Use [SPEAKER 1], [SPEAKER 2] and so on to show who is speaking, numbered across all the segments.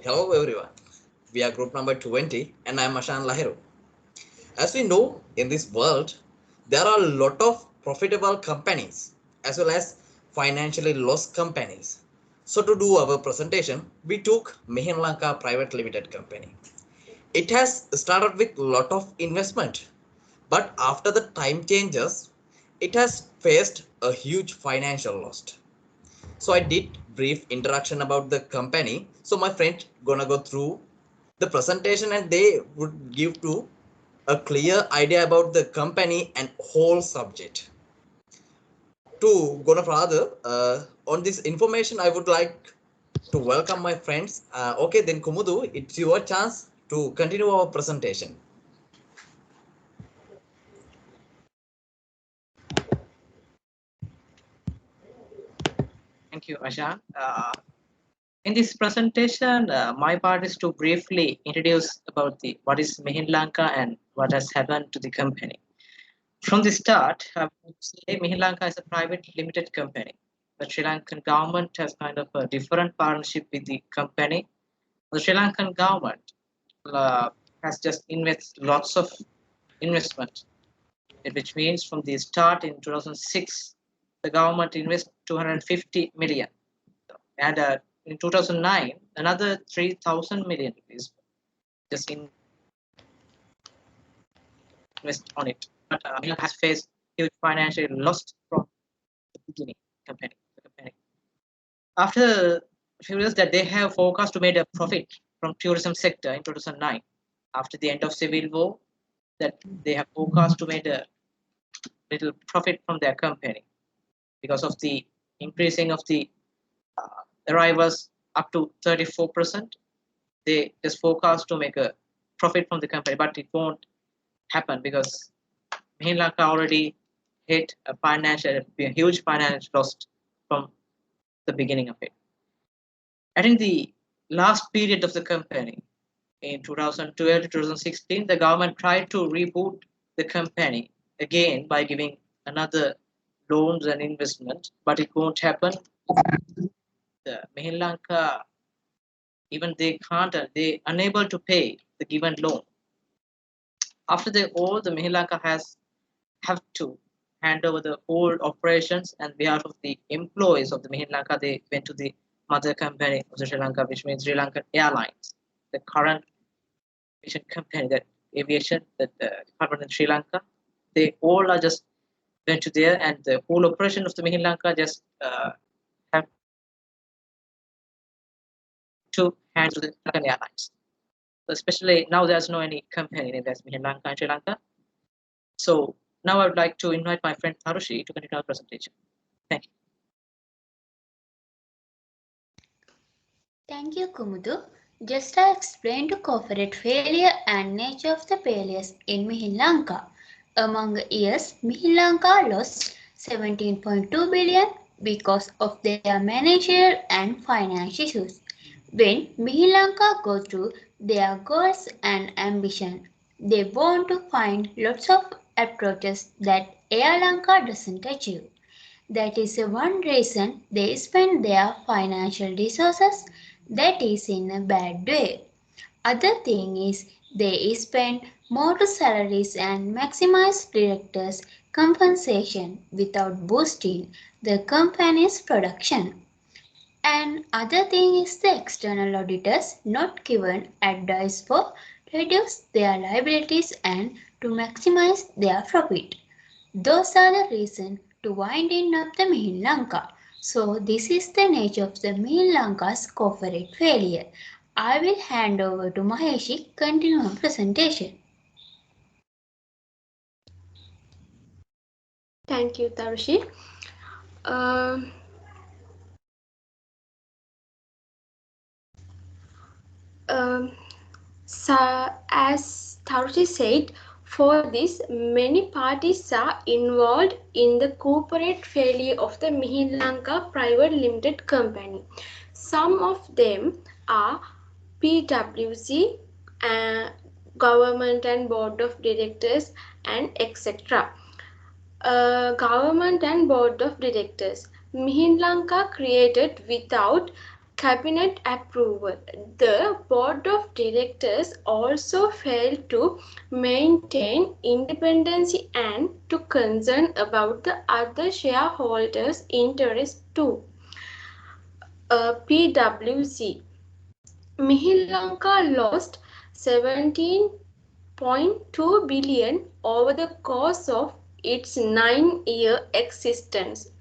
[SPEAKER 1] Hello everyone, we are group number 20 and I am Ashan Lahiru. As we know, in this world, there are a lot of profitable companies as well as financially lost companies. So to do our presentation, we took Mihin Lanka Private Limited Company. It has started with a lot of investment, but after the time changes, it has faced a huge financial loss. So I did brief introduction about the company. So my friend gonna go through the presentation and they would give to a clear idea about the company and whole subject. To go further on this information, I would like to welcome my friends. Okay, then Kumudu, it's your chance to continue our presentation.
[SPEAKER 2] Thank you, Ashan. In this presentation, my part is to briefly introduce about what is Mihin Lanka and what has happened to the company. From the start, I would say Mihin Lanka is a private limited company. The Sri Lankan government has kind of a different partnership with the company. The Sri Lankan government has just invested lots of investment, which means from the start in 2006, the government invested 250 million. And in 2009, another 3,000 million rupees just invest on it. But Milan has faced huge financial loss from the beginning. The company. After a few years that they have forecast to make a profit from tourism sector in 2009. After the end of civil war, that they have forecast to make a little profit from their company because of the increasing of the arrivals up to 34%. They just forecast to make a profit from the company, but it won't happen because Mihin Lanka already hit a huge financial loss from the beginning of it. I think the last period of the company in 2012 to 2016, the government tried to reboot the company again by giving another loans and investment, but it won't happen. The Mihin Lanka, even they unable to pay the given loan. After the Mihin Lanka have to hand over the old operations and behalf of the employees of the Mihin Lanka, they went to the mother company of the Sri Lanka, which means Sri Lankan Airlines, the current aviation company, that aviation, that the department in Sri Lanka. They all are just went to there, and the whole operation of the Mihin Lanka just have to hand to the Sri Lankan Airlines. So especially now, there's no any company named as Mihin Lanka in Sri Lanka. So now I would like to invite my friend Tharushi to continue our presentation. Thank you.
[SPEAKER 3] Thank you, Kumudu. Just I explained to corporate failure and nature of the failures in Mihin Lanka. Among years, Mihin Lanka lost 17.2 billion because of their managerial and financial issues. When Mihin Lanka go through their goals and ambition, they want to find lots of approaches that Air Lanka doesn't achieve. That is one reason they spend their financial resources that is in a bad way. Other thing is they spend more to salaries and maximize directors' compensation without boosting the company's production. And other thing is the external auditors not given advice for reduce their liabilities and to maximize their profit. Those are the reasons to winding up the Mihin Lanka. So this is the nature of the Mihin Lanka's corporate failure. I will hand over to Maheshi continue our presentation.
[SPEAKER 4] Thank you, Tarushi. So as Tarushi said, for this, many parties are involved in the corporate failure of the Mihin Lanka Private Limited Company. Some of them are PwC, government and board of directors, and etc. Government and board of directors. Mihin Lanka created without cabinet approval. The board of directors also failed to maintain independence and to concern about the other shareholders' interests too. PwC. Mihin Lanka lost 17.2 billion over the course of its 9-year existence,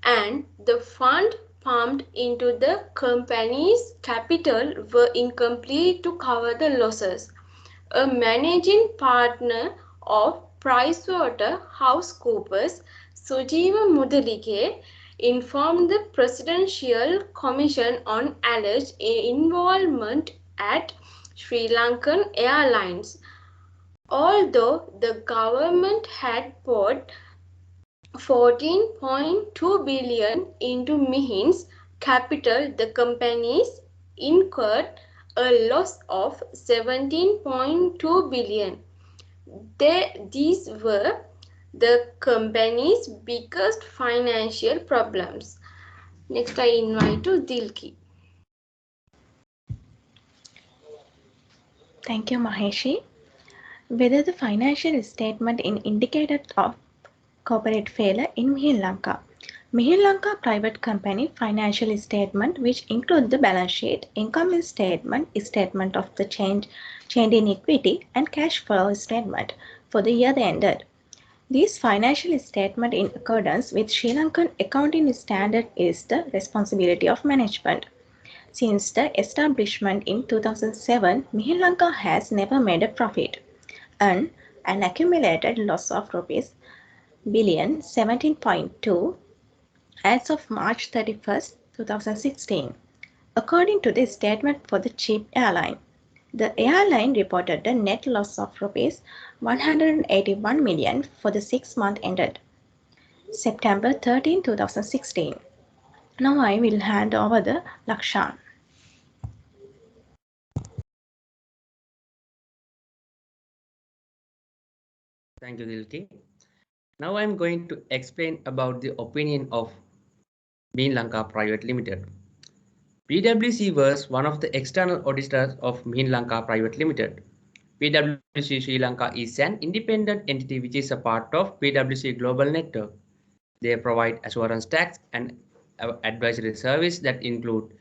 [SPEAKER 4] and the fund pumped into the company's capital were incomplete to cover the losses. A managing partner of PricewaterhouseCoopers, Sujeeva Mudalige, informed the Presidential Commission on alleged involvement at Sri Lankan Airlines. Although the government had poured 14.2 billion into Mihin's capital, the companies incurred a loss of 17.2 billion. These were the company's biggest financial problems. Next, I invite to Dilki.
[SPEAKER 5] Thank you, Maheshi. Whether the financial statement in indicated of corporate failure in Mihin Lanka. Mihin Lanka Private Company financial statement, which include the balance sheet, income statement, statement of the change in equity, and cash flow statement for the year they ended. These financial statement in accordance with Sri Lankan accounting standard is the responsibility of management. Since the establishment in 2007, Mihin Lanka has never made a profit, and an accumulated loss of rupees billion 17.2 as of March 31st, 2016. According to the statement for the Cheap Airline, the airline reported a net loss of rupees 181 million for the 6 months ended September 13, 2016. Now I will hand over the Lakshan.
[SPEAKER 6] Thank you, Dilki. Now I'm going to explain about the opinion of Mihin Lanka Private Limited. PwC was one of the external auditors of Mihin Lanka Private Limited. PwC Sri Lanka is an independent entity which is a part of PwC Global Network. They provide assurance tax and advisory service that include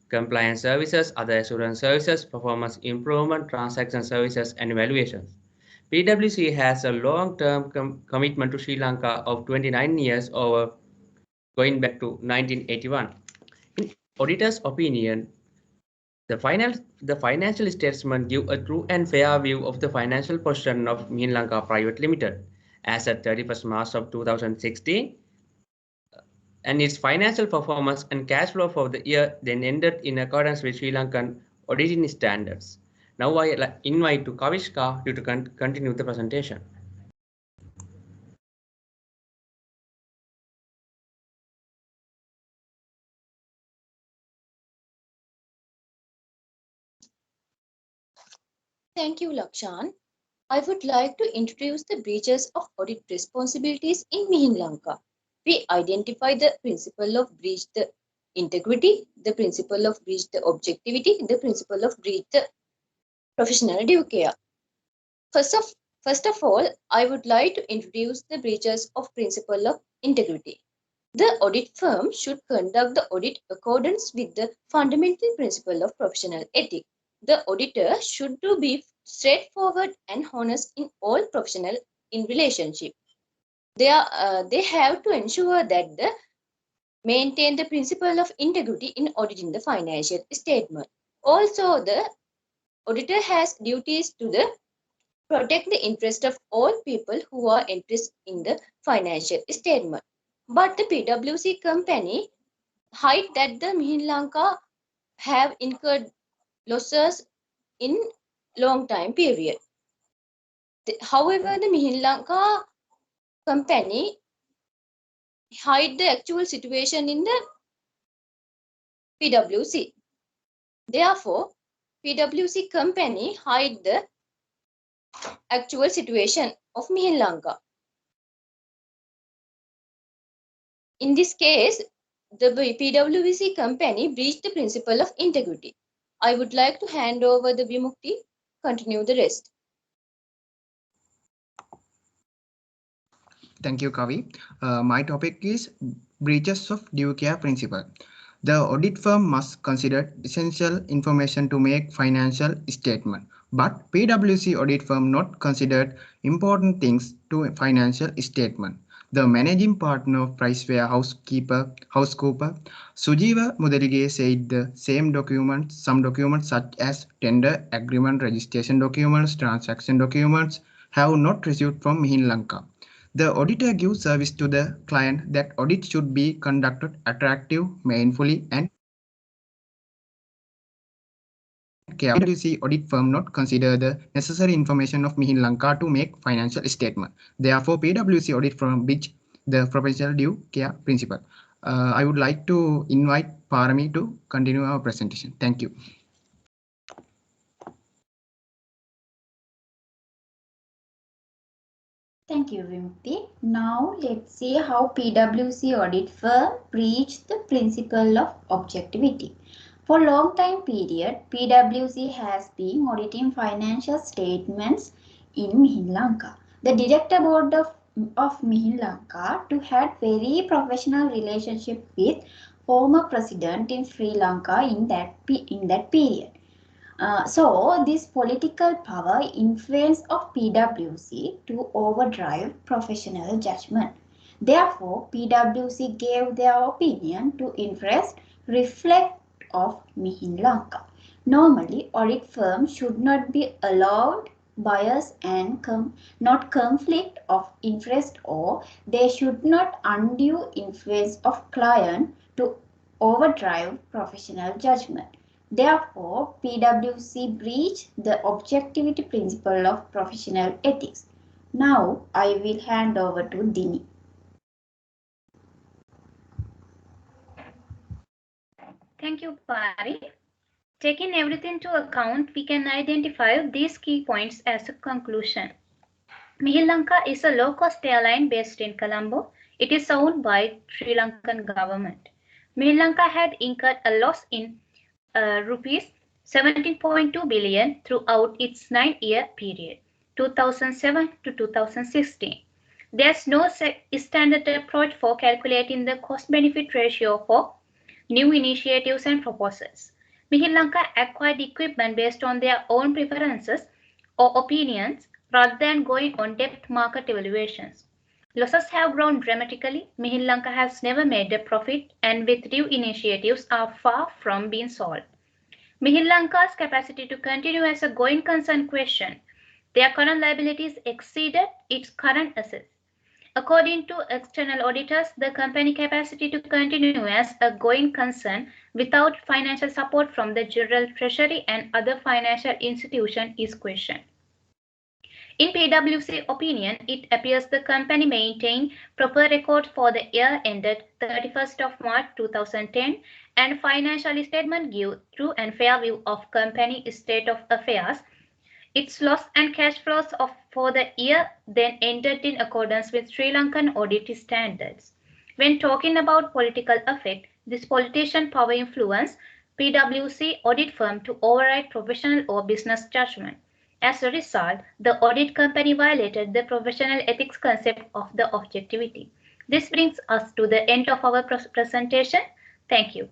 [SPEAKER 6] compliance services, other assurance services, performance improvement, transaction services, and evaluations. PwC has a long-term commitment to Sri Lanka of 29 years over going back to 1981. In auditor's opinion, the financial statement give a true and fair view of the financial position of Mihin Lanka Private Limited as at 31st March of 2016, and its financial performance and cash flow for the year then ended in accordance with Sri Lankan auditing standards. Now I invite to Kavishka to continue the presentation.
[SPEAKER 7] Thank you, Lakshan. I would like to introduce the breaches of audit responsibilities in Mihin Lanka. We identify the principle of breach the integrity, the principle of breach the objectivity, the principle of breach the professional due care. First of all, I would like to introduce the breaches of principle of integrity. The audit firm should conduct the audit accordance with the fundamental principle of professional ethics. The auditor should be straightforward and honest in all professional in relationship. They have to ensure that they maintain the principle of integrity in auditing the financial statement. Also, the auditor has duties to protect the interest of all people who are interested in the financial statement. But the PwC company hide that the Mihin Lanka have incurred losses in long time period. However, the Mihin Lanka company hide the actual situation in the PwC. Therefore, PwC company hide the actual situation of Mihin Lanka. In this case, the PwC company breached the principle of integrity. I would like to hand over the Vimukti, continue the rest.
[SPEAKER 8] Thank you, Kavi. My topic is breaches of due care principle. The audit firm must consider essential information to make financial statement, but PwC audit firm not considered important things to financial statement. The managing partner of PricewaterhouseCoopers, Sujiva Mudalige, said the same documents, some documents such as tender agreement, registration documents, transaction documents, have not received from Mihin Lanka. The auditor gives service to the client that audit should be conducted attractive, meaningfully, and carefully. PwC audit firm not consider the necessary information of Mihin Lanka to make financial statement. Therefore, PwC audit firm breach the professional due care principle. I would like to invite Parami to continue our presentation. Thank you.
[SPEAKER 3] Thank you, Vimukti. Now let's see how PwC audit firm breached the principle of objectivity. For a long time period, PwC has been auditing financial statements in Mihin Lanka. The director board of Mihin Lanka to had very professional relationship with former president in Sri Lanka in that period. So this political power influence of PwC to overdrive professional judgment. Therefore, PwC gave their opinion to interest reflect of Mihin Lanka. Normally, audit firms should not be allowed bias and not conflict of interest, or they should not undue influence of client to overdrive professional judgment. Therefore, PwC breached the objectivity principle of professional ethics. Now, I will hand over to Dini.
[SPEAKER 9] Thank you, Pari. Taking everything into account, we can identify these key points as a conclusion. Mihin Lanka is a low-cost airline based in Colombo. It is owned by Sri Lankan government. Mihin Lanka had incurred a loss in rupees 17.2 billion throughout its 9-year period, 2007 to 2016. There's no standard approach for calculating the cost-benefit ratio for new initiatives and proposals. Mihin Lanka acquired equipment based on their own preferences or opinions rather than going on depth market evaluations. Losses have grown dramatically. Mihin Lanka has never made a profit, and with new initiatives are far from being solved. Mihin Lanka's capacity to continue as a going concern questioned. Their current liabilities exceeded its current assets. According to external auditors, the company capacity to continue as a going concern without financial support from the General Treasury and other financial institutions is questioned. In PwC opinion, it appears the company maintained proper records for the year ended 31st of March 2010 and financial statement give true and fair view of company state of affairs. Its loss and cash flows for the year then ended in accordance with Sri Lankan audit standards. When talking about political effect, this politician power influence PwC audit firm to override professional or business judgment. As a result, the audit company violated the professional ethics concept of the objectivity. This brings us to the end of our presentation. Thank you.